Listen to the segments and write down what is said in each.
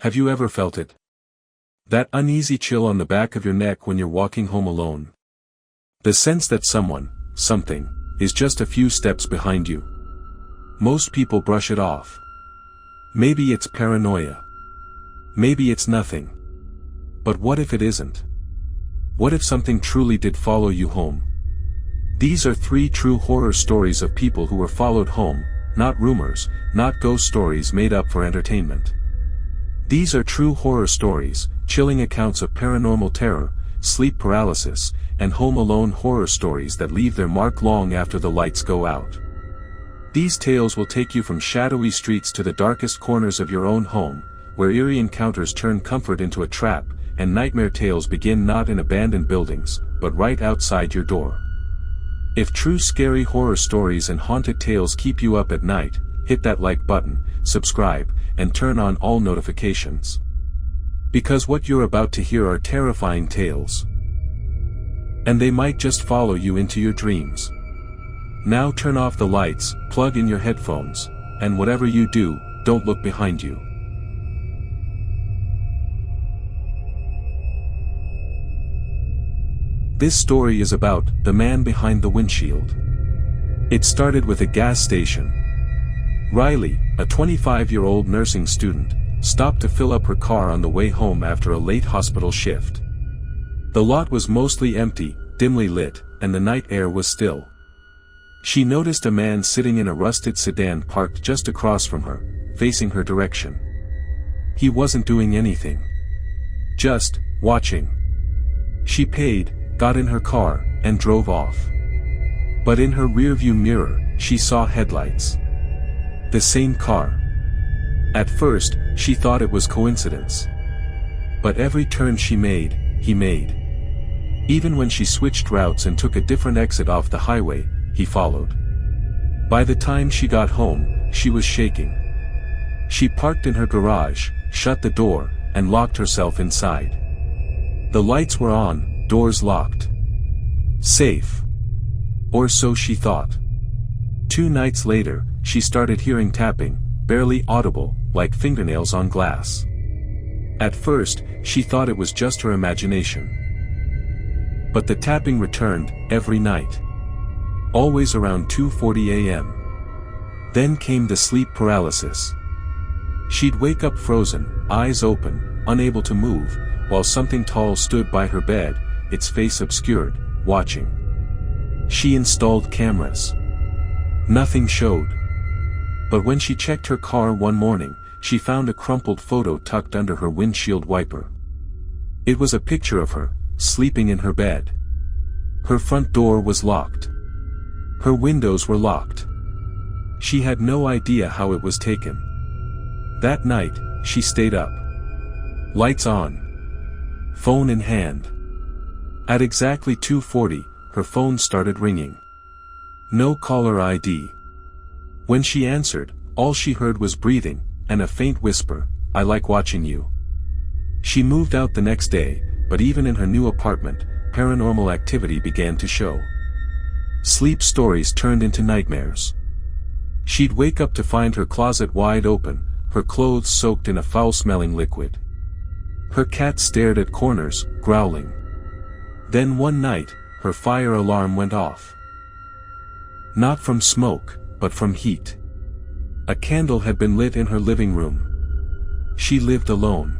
Have you ever felt it? That uneasy chill on the back of your neck when you're walking home alone. The sense that someone, something, is just a few steps behind you. Most people brush it off. Maybe it's paranoia. Maybe it's nothing. But what if it isn't? What if something truly did follow you home? These are 3 true horror stories of people who were followed home, not rumors, not ghost stories made up for entertainment. These are true horror stories, chilling accounts of paranormal terror, sleep paralysis, and home alone horror stories that leave their mark long after the lights go out. These tales will take you from shadowy streets to the darkest corners of your own home, where eerie encounters turn comfort into a trap, and nightmare tales begin not in abandoned buildings, but right outside your door. If true scary horror stories and haunted tales keep you up at night, hit that like button, subscribe, and turn on all notifications. Because what you're about to hear are terrifying tales. And they might just follow you into your dreams. Now turn off the lights, plug in your headphones, and whatever you do, don't look behind you. This story is about the man behind the windshield. It started with a gas station. Riley, a 25-year-old nursing student, stopped to fill up her car on the way home after a late hospital shift. The lot was mostly empty, dimly lit, and the night air was still. She noticed a man sitting in a rusted sedan parked just across from her, facing her direction. He wasn't doing anything. Just watching. She paid, got in her car, and drove off. But in her rearview mirror, she saw headlights. The same car. At first, she thought it was coincidence. But every turn she made, he made. Even when she switched routes and took a different exit off the highway, he followed. By the time she got home, she was shaking. She parked in her garage, shut the door, and locked herself inside. The lights were on, doors locked. Safe. Or so she thought. 2 nights later, she started hearing tapping, barely audible, like fingernails on glass. At first, she thought it was just her imagination. But the tapping returned, every night. Always around 2:40 a.m. Then came the sleep paralysis. She'd wake up frozen, eyes open, unable to move, while something tall stood by her bed, its face obscured, watching. She installed cameras. Nothing showed. But when she checked her car one morning, she found a crumpled photo tucked under her windshield wiper. It was a picture of her, sleeping in her bed. Her front door was locked. Her windows were locked. She had no idea how it was taken. That night, she stayed up. Lights on. Phone in hand. At exactly 2:40, her phone started ringing. No caller ID. When she answered, all she heard was breathing, and a faint whisper, "I like watching you." She moved out the next day, but even in her new apartment, paranormal activity began to show. Sleep stories turned into nightmares. She'd wake up to find her closet wide open, her clothes soaked in a foul-smelling liquid. Her cat stared at corners, growling. Then one night, her fire alarm went off. Not from smoke, but from heat. A candle had been lit in her living room. She lived alone.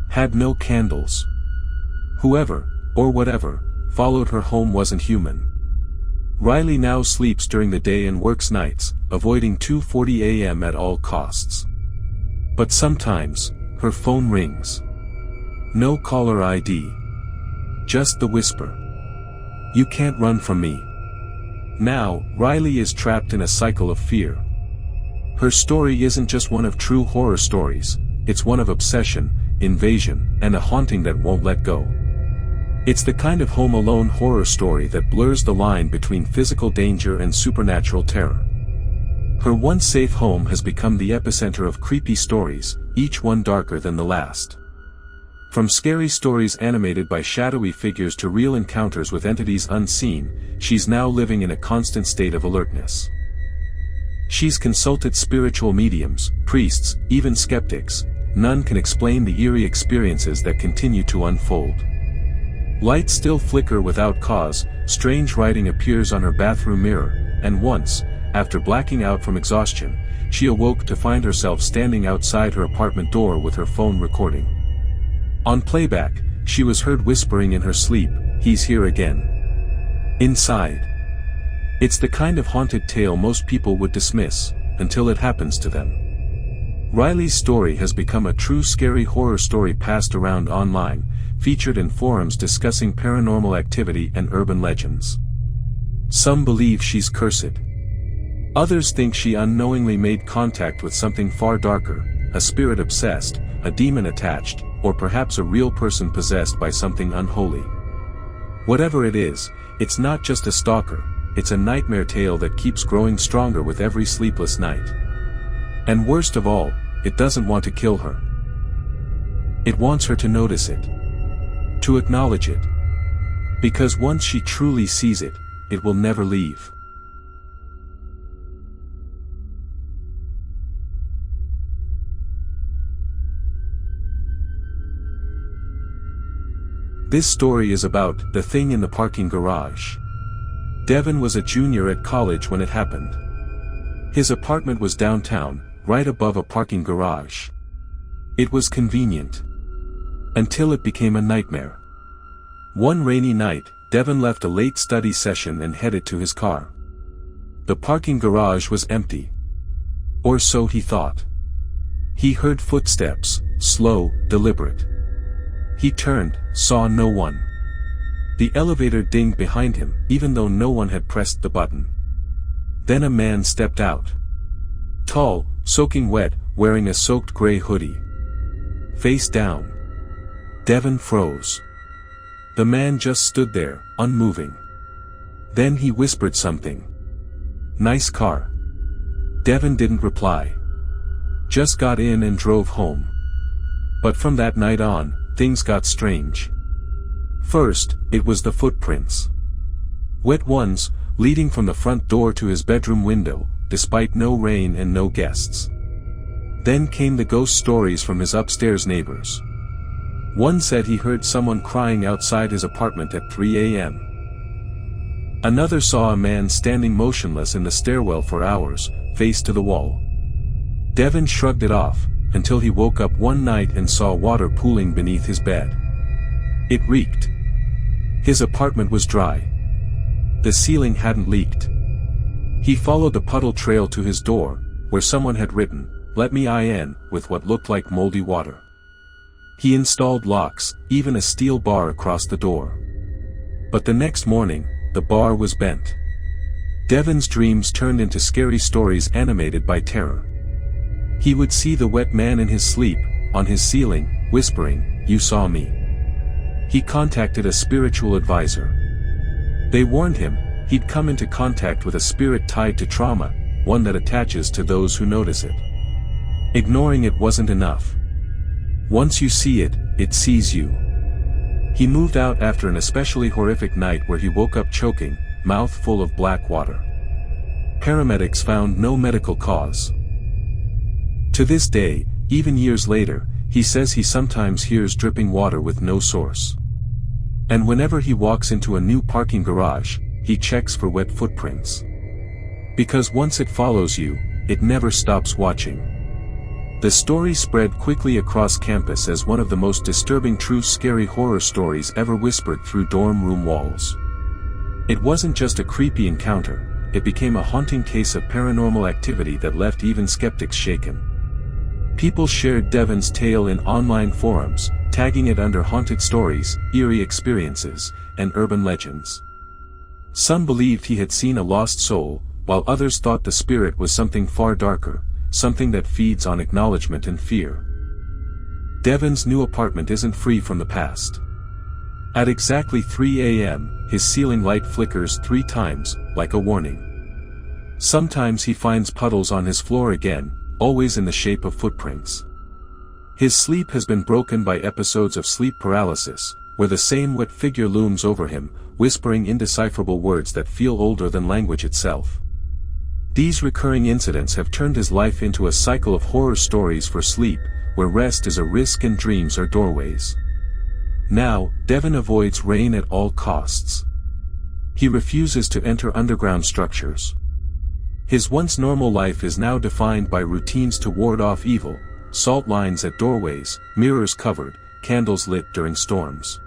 Had no candles. Whoever, or whatever, followed her home wasn't human. Riley now sleeps during the day and works nights, avoiding 2:40 a.m. at all costs. But sometimes, her phone rings. No caller ID. Just the whisper. "You can't run from me." Now, Riley is trapped in a cycle of fear. Her story isn't just one of true horror stories, it's one of obsession, invasion, and a haunting that won't let go. It's the kind of home alone horror story that blurs the line between physical danger and supernatural terror. Her once safe home has become the epicenter of creepy stories, each one darker than the last. From scary stories animated by shadowy figures to real encounters with entities unseen, she's now living in a constant state of alertness. She's consulted spiritual mediums, priests, even skeptics, none can explain the eerie experiences that continue to unfold. Lights still flicker without cause, strange writing appears on her bathroom mirror, and once, after blacking out from exhaustion, she awoke to find herself standing outside her apartment door with her phone recording. On playback, she was heard whispering in her sleep, "He's here again." Inside. It's the kind of haunted tale most people would dismiss, until it happens to them. Riley's story has become a true scary horror story passed around online, featured in forums discussing paranormal activity and urban legends. Some believe she's cursed. Others think she unknowingly made contact with something far darker, a spirit obsessed, a demon attached, or perhaps a real person possessed by something unholy. Whatever it is, it's not just a stalker, it's a nightmare tale that keeps growing stronger with every sleepless night. And worst of all, it doesn't want to kill her. It wants her to notice it. To acknowledge it. Because once she truly sees it, it will never leave. This story is about the thing in the parking garage. Devin was a junior at college when it happened. His apartment was downtown, right above a parking garage. It was convenient. Until it became a nightmare. One rainy night, Devin left a late study session and headed to his car. The parking garage was empty. Or so he thought. He heard footsteps, slow, deliberate. He turned, saw no one. The elevator dinged behind him, even though no one had pressed the button. Then a man stepped out. Tall, soaking wet, wearing a soaked gray hoodie. Face down. Devin froze. The man just stood there, unmoving. Then he whispered something. "Nice car." Devin didn't reply. Just got in and drove home. But from that night on, things got strange. First, it was the footprints. Wet ones, leading from the front door to his bedroom window, despite no rain and no guests. Then came the ghost stories from his upstairs neighbors. One said he heard someone crying outside his apartment at 3 a.m. Another saw a man standing motionless in the stairwell for hours, face to the wall. Devin shrugged it off, until he woke up one night and saw water pooling beneath his bed. It reeked. His apartment was dry. The ceiling hadn't leaked. He followed the puddle trail to his door, where someone had written, "Let me in," with what looked like moldy water. He installed locks, even a steel bar across the door. But the next morning, the bar was bent. Devin's dreams turned into scary stories animated by terror. He would see the wet man in his sleep, on his ceiling, whispering, "You saw me." He contacted a spiritual advisor. They warned him, he'd come into contact with a spirit tied to trauma, one that attaches to those who notice it. Ignoring it wasn't enough. Once you see it, it sees you. He moved out after an especially horrific night where he woke up choking, mouth full of black water. Paramedics found no medical cause. To this day, even years later, he says he sometimes hears dripping water with no source. And whenever he walks into a new parking garage, he checks for wet footprints. Because once it follows you, it never stops watching. The story spread quickly across campus as one of the most disturbing true scary horror stories ever whispered through dorm room walls. It wasn't just a creepy encounter, it became a haunting case of paranormal activity that left even skeptics shaken. People shared Devin's tale in online forums, tagging it under haunted stories, eerie experiences, and urban legends. Some believed he had seen a lost soul, while others thought the spirit was something far darker, something that feeds on acknowledgement and fear. Devin's new apartment isn't free from the past. At exactly 3 a.m., his ceiling light flickers 3 times, like a warning. Sometimes he finds puddles on his floor again, always in the shape of footprints. His sleep has been broken by episodes of sleep paralysis, where the same wet figure looms over him, whispering indecipherable words that feel older than language itself. These recurring incidents have turned his life into a cycle of horror stories for sleep, where rest is a risk and dreams are doorways. Now, Devon avoids rain at all costs. He refuses to enter underground structures. His once normal life is now defined by routines to ward off evil, salt lines at doorways, mirrors covered, candles lit during storms.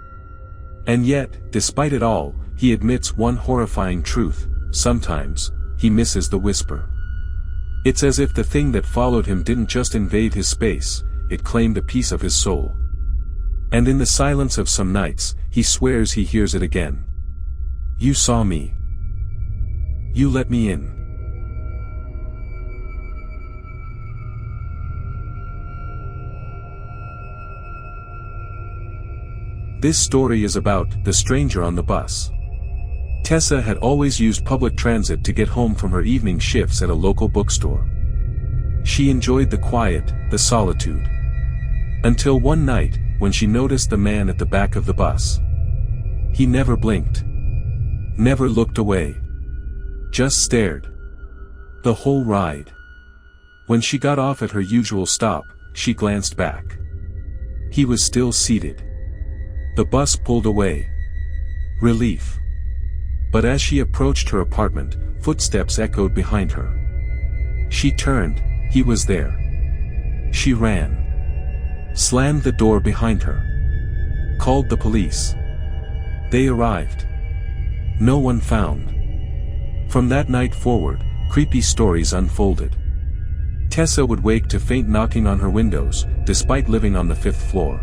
And yet, despite it all, he admits one horrifying truth: sometimes, he misses the whisper. It's as if the thing that followed him didn't just invade his space, it claimed a piece of his soul. And in the silence of some nights, he swears he hears it again. "You saw me. You let me in." This story is about the stranger on the bus. Tessa had always used public transit to get home from her evening shifts at a local bookstore. She enjoyed the quiet, the solitude. Until one night, when she noticed the man at the back of the bus. He never blinked. Never looked away. Just stared. The whole ride. When she got off at her usual stop, she glanced back. He was still seated. The bus pulled away. Relief. But as she approached her apartment, footsteps echoed behind her. She turned, he was there. She ran. Slammed the door behind her. Called the police. They arrived. No one found. From that night forward, creepy stories unfolded. Tessa would wake to faint knocking on her windows, despite living on the 5th floor.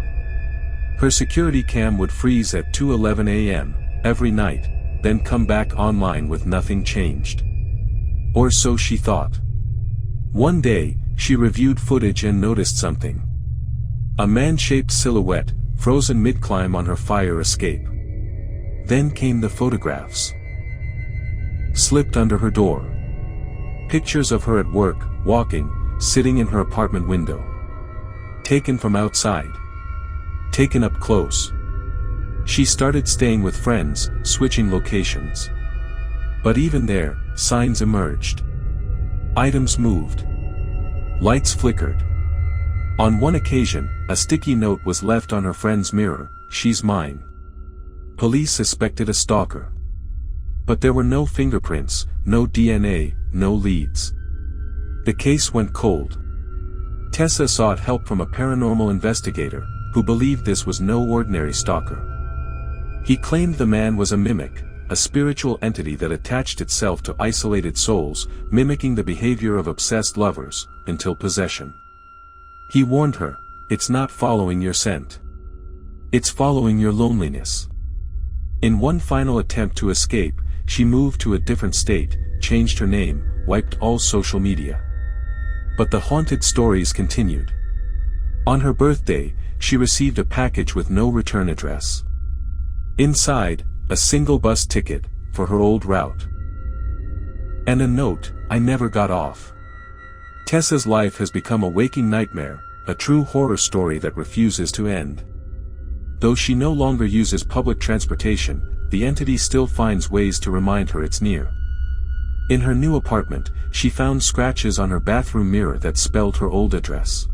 Her security cam would freeze at 2:11 a.m. every night, then come back online with nothing changed. Or so she thought. One day, she reviewed footage and noticed something. A man-shaped silhouette, frozen mid-climb on her fire escape. Then came the photographs. Slipped under her door. Pictures of her at work, walking, sitting in her apartment window. Taken from outside. Taken up close. She started staying with friends, switching locations. But even there, signs emerged. Items moved. Lights flickered. On one occasion, a sticky note was left on her friend's mirror: "She's mine." Police suspected a stalker. But there were no fingerprints, no DNA, no leads. The case went cold. Tessa sought help from a paranormal investigator, who believed this was no ordinary stalker. He claimed the man was a mimic, a spiritual entity that attached itself to isolated souls, mimicking the behavior of obsessed lovers, until possession. He warned her, "It's not following your scent. It's following your loneliness." In one final attempt to escape, she moved to a different state, changed her name, wiped all social media. But the haunted stories continued. On her birthday, she received a package with no return address. Inside, a single bus ticket, for her old route. And a note: "I never got off." Tessa's life has become a waking nightmare, a true horror story that refuses to end. Though she no longer uses public transportation, the entity still finds ways to remind her it's near. In her new apartment, she found scratches on her bathroom mirror that spelled her old address.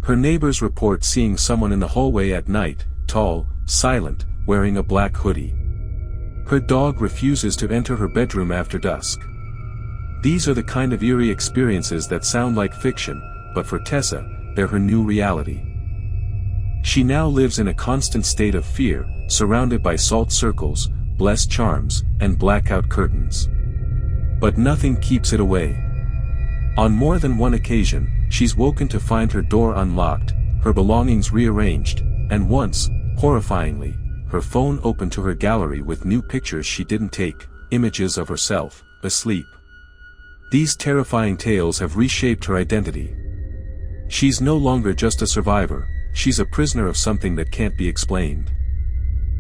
Her neighbors report seeing someone in the hallway at night, tall, silent, wearing a black hoodie. Her dog refuses to enter her bedroom after dusk. These are the kind of eerie experiences that sound like fiction, but for Tessa, they're her new reality. She now lives in a constant state of fear, surrounded by salt circles, blessed charms, and blackout curtains. But nothing keeps it away. On more than one occasion, she's woken to find her door unlocked, her belongings rearranged, and once, horrifyingly, her phone opened to her gallery with new pictures she didn't take, images of herself, asleep. These terrifying tales have reshaped her identity. She's no longer just a survivor, she's a prisoner of something that can't be explained.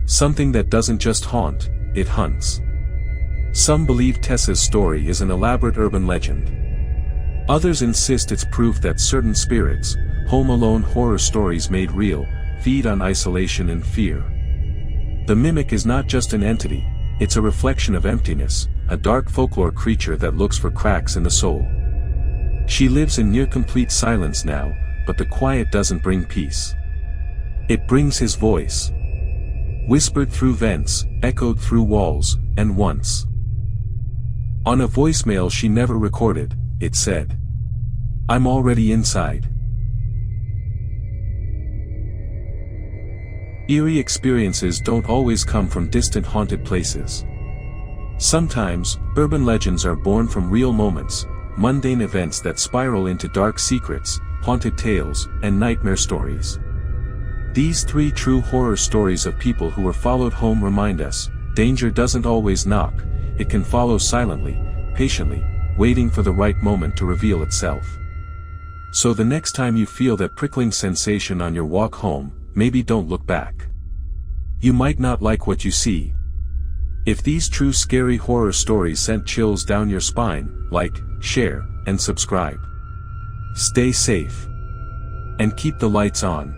Something that doesn't just haunt, it hunts. Some believe Tessa's story is an elaborate urban legend. Others insist it's proof that certain spirits, Home Alone horror stories made real, feed on isolation and fear. The mimic is not just an entity, it's a reflection of emptiness, a dark folklore creature that looks for cracks in the soul. She lives in near complete silence now, but the quiet doesn't bring peace. It brings his voice. Whispered through vents, echoed through walls, and once. On a voicemail she never recorded, it said, "I'm already inside." Eerie experiences don't always come from distant haunted places. Sometimes, urban legends are born from real moments, mundane events that spiral into dark secrets, haunted tales, and nightmare stories. These 3 true horror stories of people who were followed home remind us, danger doesn't always knock, it can follow silently, patiently, waiting for the right moment to reveal itself. So the next time you feel that prickling sensation on your walk home, maybe don't look back. You might not like what you see. If these true scary horror stories sent chills down your spine, like, share, and subscribe. Stay safe. And keep the lights on.